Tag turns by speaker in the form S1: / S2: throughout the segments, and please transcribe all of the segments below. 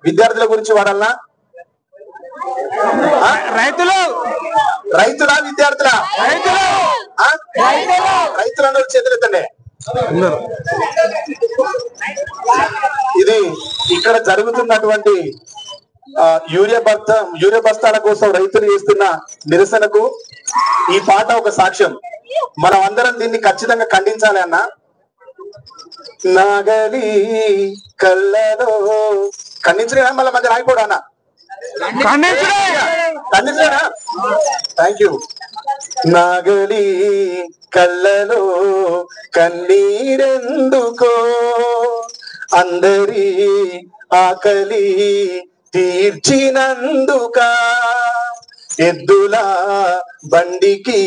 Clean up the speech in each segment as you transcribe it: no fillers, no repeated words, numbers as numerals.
S1: విద్యార్థుల గురించి వాడాలనా? రైతులా విద్యార్థులా? రైతులందరూ చేతులెత్తండి. ఇది ఇక్కడ జరుగుతున్నటువంటి యూరియా బస్తాల కోసం రైతులు చేస్తున్న నిరసనకు ఈ పాట ఒక సాక్ష్యం. మనం అందరం దీన్ని ఖచ్చితంగా ఖండించాలి అన్న. నాగలి కళ్ళలో ఖండించలేనా? మళ్ళీ మధ్య రాయిపోడా అన్న? ఖండించలేనా? Thank you. నాగలి కళ్ళలో కన్నీరెందుకో, అందరి ఆకలి తీర్చినందుక, ఎద్దుల బండికి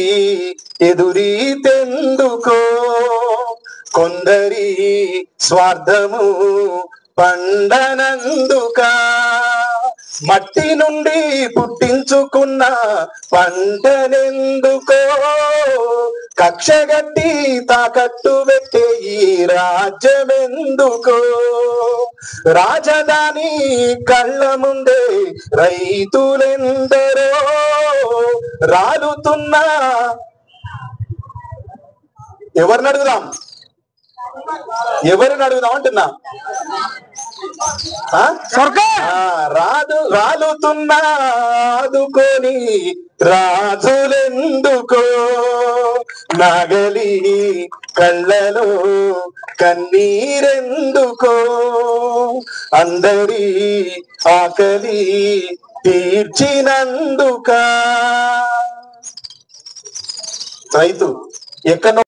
S1: ఎదురీతెందుకో, కొందరి స్వార్థము పండనందుక, మట్టి నుండి పుట్టించుకున్న పంటనెందుకో, కక్షగట్టి తాకట్టు పెట్టే ఈ రాజ్యమెందుకో, రాజధాని కళ్ళ ముందే రైతులెందరో రాలుతున్నా. ఎవరిని అడుగుదాం? ఎవరిని అడుగుదాం అంటున్నా? రాలుతున్నా ఆదుకొని రాజులెందుకో, నాగలి కళ్ళలో కన్నీరెందుకో, అందరి ఆకలి తీర్చినందుక. రైతు ఎక్కడో